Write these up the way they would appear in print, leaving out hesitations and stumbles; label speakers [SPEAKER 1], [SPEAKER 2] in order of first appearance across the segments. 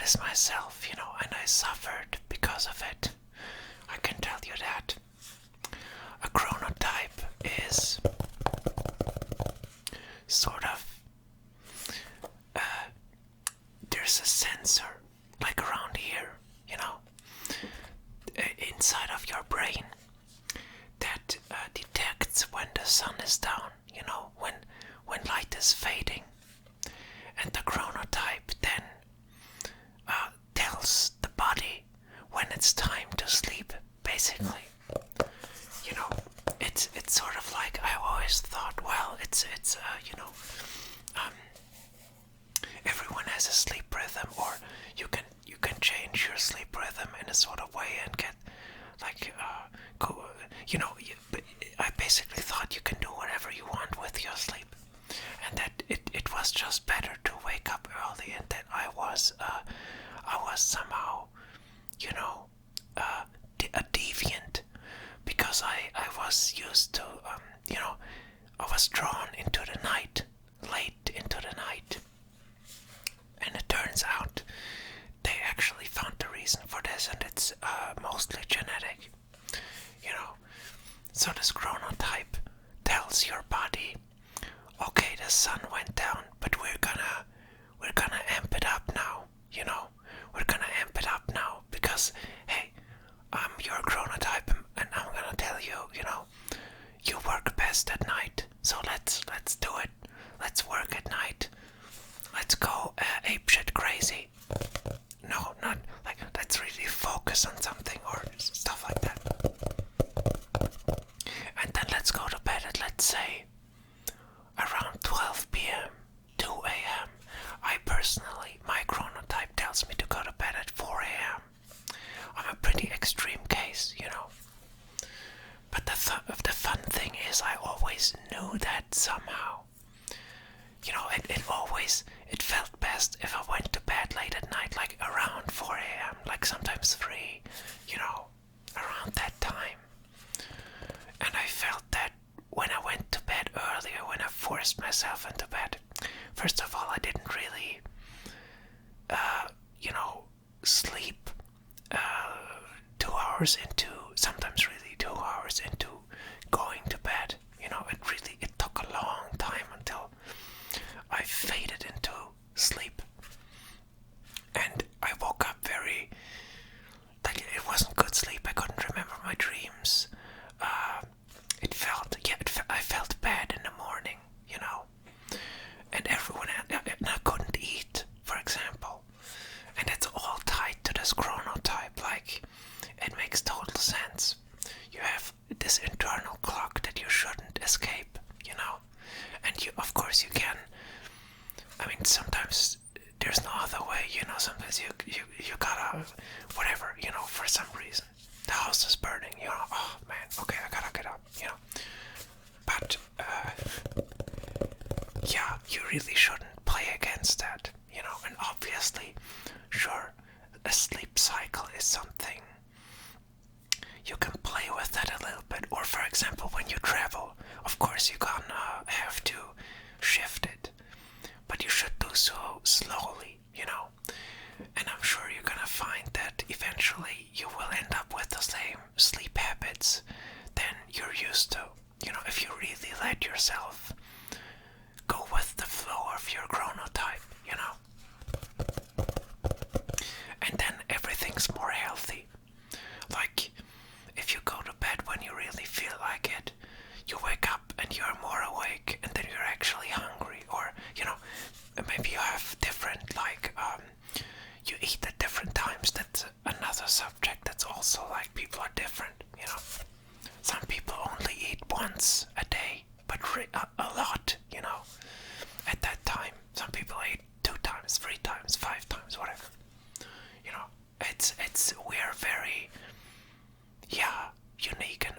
[SPEAKER 1] this myself, and I suffered because of it. I can tell you that. A chronotype is sort of, there's a sensor, like around here, inside of your brain that detects when the sun is down, when light is fading. And the chronotype then tells the body when it's time to sleep, basically. It's sort of like, I always thought, well, it's everyone has a sleep rhythm, or you can change your sleep rhythm in a sort of way and get like I basically thought you can do whatever you want with your sleep, and that it was just better to wake up early, and that I was somehow a deviant, because I was used to I was drawn into the night, late into the night. And it turns out they actually found the reason for this, and it's mostly genetic. So this chronotype tells your body, okay, the sun went down, but we're gonna amp it up now. We're gonna amp it up now because, hey, I'm your chronotype, and I'm gonna tell you, you work best at night. So let's do it. Let's work at night. Let's go apeshit crazy. No, not like, let's really focus on something or stuff like that. And then let's go to bed at, let's say, around 12 p.m., 2 a.m. I personally, my chronotype tells me to go to bed at 4 a.m. I'm a pretty extreme case, But the fun thing is, I always knew that somehow. It felt best if I went to bed late at night, like around 4 a.m., like sometimes 3, around that time. And I felt that when I went to bed earlier, when I forced myself into bed, first of all, I didn't really, sleep 2 hours into, sometimes really 2 hours into going to bed. It took a long time until I faded into sleep. And I woke up very, like, it wasn't good sleep. I couldn't remember my dreams. I felt bad in the morning, and and I couldn't eat, for example. And it's all tied to this chronotype, like, it makes total sense. You have this internal clock that you shouldn't escape, and of course you can, sometimes there's no other way, sometimes you gotta, whatever, for some reason. The house is burning, oh man, okay, I gotta get up, But, yeah, you really shouldn't play against that, and obviously, sure, a sleep cycle is something you can play with that a little bit. Or for example, when you travel, of course you're gonna have to shift it, but you should do so slowly, and I'm sure you're gonna find that eventually you will end up with the same sleep habits than you're used to, if you really let yourself go with the flow of your chronotype, and then everything's more healthy. Like, if you go to bed when you really feel like it, you wake up and you're more awake, and then you're actually hungry, or maybe you have different, like, you eat at different times. That's another subject. That's also, like, people are different, Some people only eat once a day, but a lot, at that time. Some people eat 2 times, 3 times, 5 times, whatever. We're very, unique, and,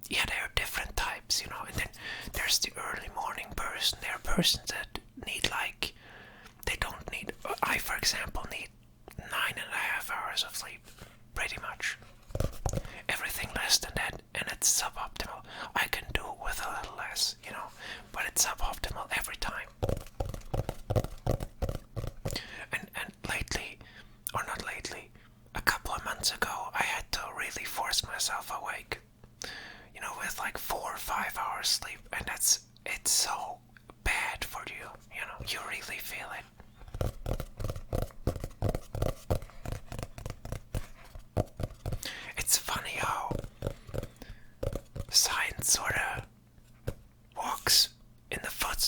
[SPEAKER 1] there are different types, and then there's the early morning person. There are persons that need, like, they don't need, I, for example, need 9.5 hours of sleep, pretty much. Everything less than that, and it's suboptimal. I can do with a little less, but it's suboptimal every time. And lately,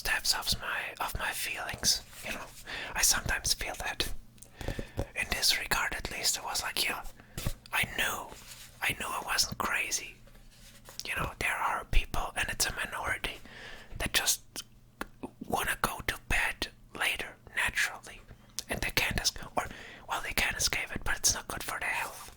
[SPEAKER 1] first steps of my feelings. You know, I sometimes feel that. In this regard, at least, it was like, yeah, I knew I wasn't crazy. You know, there are people, and it's a minority, that just want to go to bed later, naturally. And they can't or, well, they can escape it, but it's not good for their health.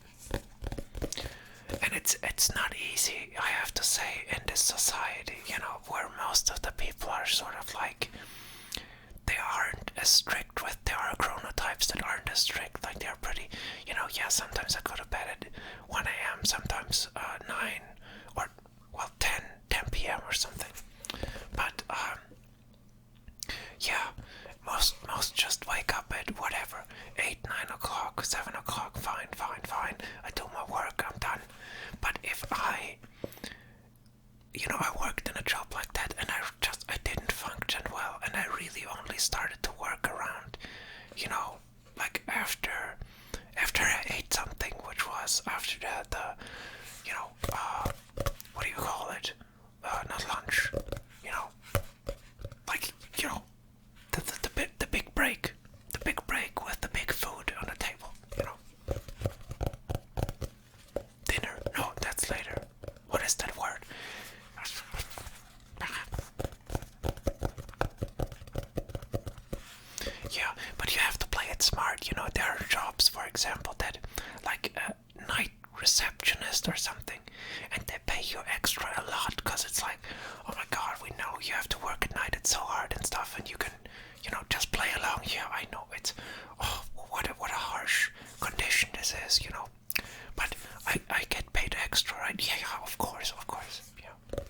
[SPEAKER 1] And it's not easy, I have to say, in this society, you know, where most of the people are sort of like, they aren't as strict with, there are chronotypes that aren't as strict, like they're pretty, you know, yeah, sometimes I go to bed at 1 a.m., sometimes 9, or, well, 10 p.m. or something. But, yeah, most just wake up at whatever, 8, 9 o'clock, 7 o'clock, fine. I do my work, I'm done. But if I worked in a job like that, and I didn't function well, and I really only started to work around, you know, like after I ate something, which was after the you know, what do you call it? Not lunch, you know, like, you know, the big break with the big food on the table, you know. Dinner? No, that's later. What is that word? Yeah, but you have to play it smart, you know. There are jobs, for example, that, like a night receptionist or something, and they pay you extra a lot, because it's like, oh my god, we know you have to work at night, it's so hard and stuff, and you can, you know, just play along. Yeah, I know, it's, oh, what a harsh condition this is, you know. But I get paid extra, right? Yeah, of course, yeah.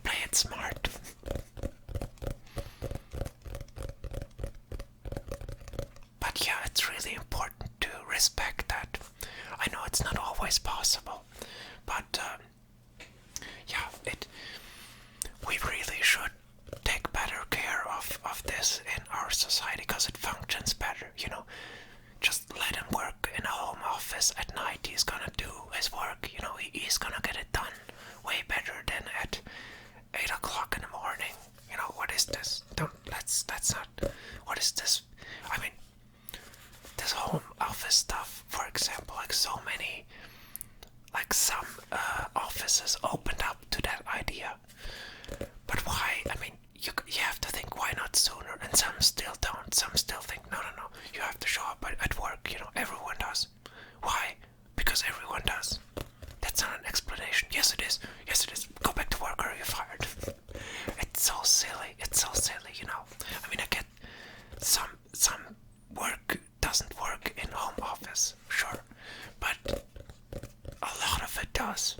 [SPEAKER 1] Play it smart. But yeah, it's really important to respect that. I know it's not always possible, but yeah, we really should take better care of this in our society, because it functions better, you know. Just let him work in a home office at night. He's gonna do his work, you know. He's gonna get it done way better than at 8 o'clock in the morning. You know, what is this? That's not, what is this? I mean, this home office stuff, for example, like so many, like some offices opened up to that idea. But why? I mean, you have to think, why not sooner? And some still don't. Some still think, no, you have to show up at work, you know, everyone does. Why? Because everyone does. That's not an explanation. Yes, it is. Go back to work or you're fired. It's so silly, you know. I mean, I get some work doesn't work in home office, sure, but a lot of it does.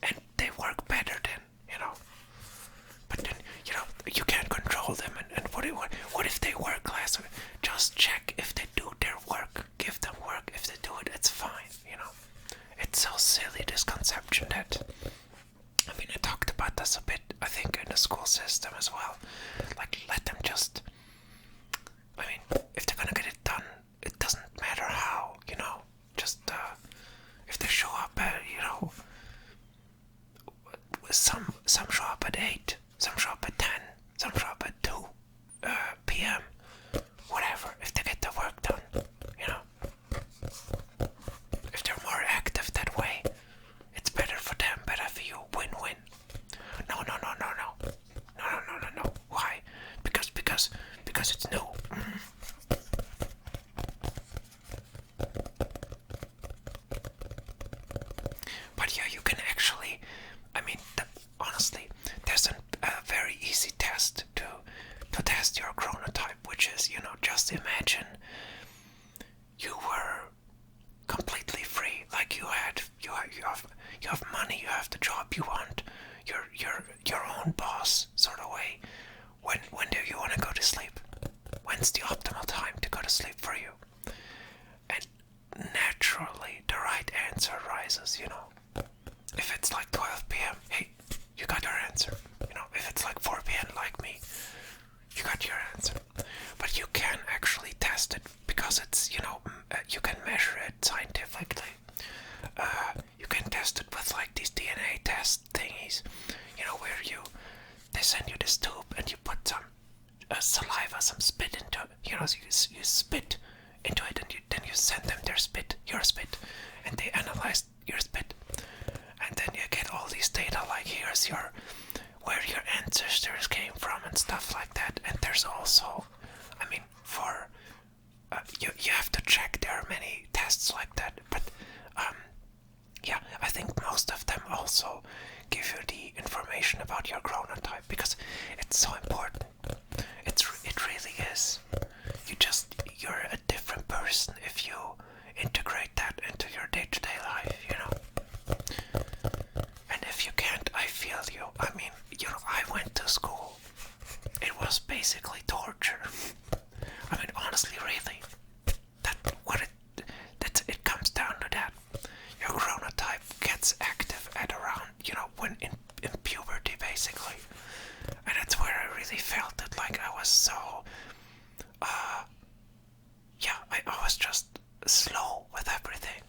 [SPEAKER 1] And they work better then, you know. But then, you know, you can't control them, and what if they work less? Just check if they do their work. Give them work. If they do it, it's fine, you know. It's so silly, this conception that, I mean, I talked about this a bit, I think, in the school system as well. Like, let them just, I mean, if they're gonna get it done, it doesn't matter how, you know. Just, if they show up at, you know, some show up at 8, some show up at 10, some show up at 2 p.m. Whatever, if they get the work done, you know. If they're more active that way, it's better for them, better for you, win-win. No. Why? Because it's new. But yeah, you can actually, I mean, honestly, there's a very easy test to test your chronotype, which is, you know, just imagine you were completely free, like you have money, you have the job you want, you're your own boss, sort of way. When do you want to go to sleep? When's the optimal time to go to sleep for you? And naturally, the right answer rises, you know. If it's like 12 p.m., hey, you got your answer. You know, if it's like 4 p.m. like me, you got your answer. But you can actually test it, because it's, you know, you can measure it scientifically. You can test it with like these DNA test thingies, you know, where they send you this tube and you saliva, some spit into it. So you spit into it, and then you send them their spit, your spit, and they analyze your spit, and then you get all these data like here's your where your ancestors came from and stuff like that. And there's also, I mean, for you have to check. There are many tests like that, but yeah, I think most of them also give you the information about your chronotype because it's so important. It really is. You're a different person if you integrate that into your day-to-day life. And if you can't, I feel you. I mean, I went to school. It was basically torture. I mean, honestly, really. It comes down to that. Your chronotype gets active at around, when in puberty, basically. And that's where I really felt it, like I was so, I was just slow with everything.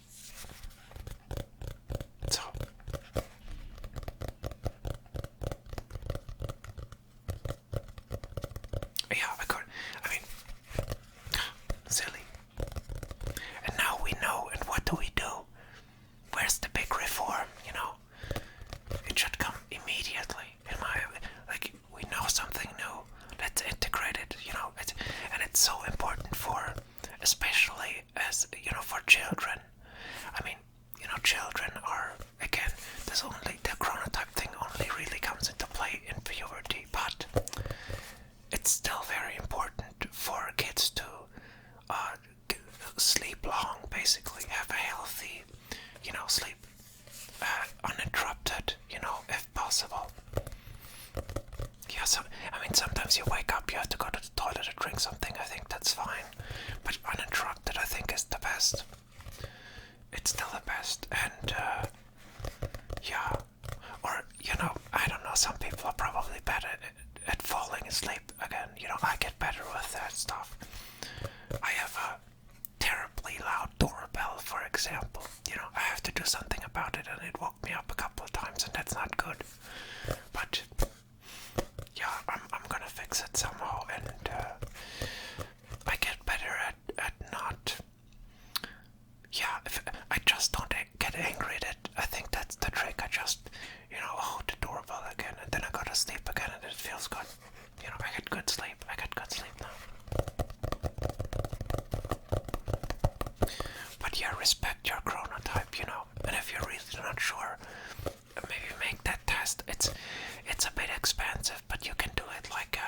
[SPEAKER 1] So, yeah, I mean, silly. And now we know, and what do we do? Where's the big reform, It should come immediately, like, we know something new, let's integrate it, and it's so important especially as, for children. I mean, children are, again, the chronotype thing only really comes into play in puberty, but it's still very important for kids to sleep long, basically, have a healthy, sleep uninterrupted, if possible. Yeah, so, I mean, sometimes you wake up, you have to go to the toilet or drink something, I think that's fine. But uninterrupted, I think, is the best. It's still the best, and, yeah. Or, I don't know, some people are probably better at falling asleep again. I get better with that stuff. I have a terribly loud doorbell, for example. I have to do something about it, and it woke me up a couple of times, and that's not good. But yeah, I'm gonna fix it somehow, and I get better at not. Yeah, if I just don't get angry at it. I think that's the trick. I just, the doorbell again, and then I go to sleep again, and it feels good. I get good sleep. I get good sleep now. But yeah, respect your chronotype, and if you're really not sure, maybe make that test. It's a bit expensive, but you can do it like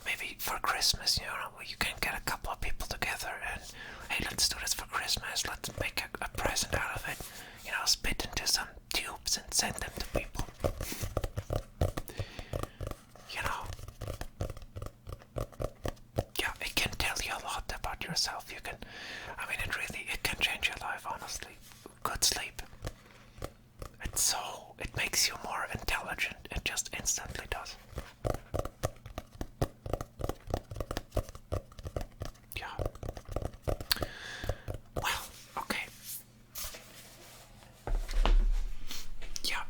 [SPEAKER 1] maybe for Christmas, you can get a couple of people together and, hey, let's do this for Christmas, let's make a present out of it, spit into some tubes and send them to people. Yeah, it can tell you a lot about yourself. It can change your life, honestly. Good sleep. It makes you more intelligent. It just instantly does. Yeah. Well, okay. Yeah,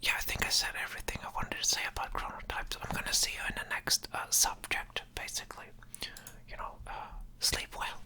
[SPEAKER 1] yeah, I think I said everything I wanted to say about chronotypes. I'm gonna see you in the next subject, basically. Sleep well.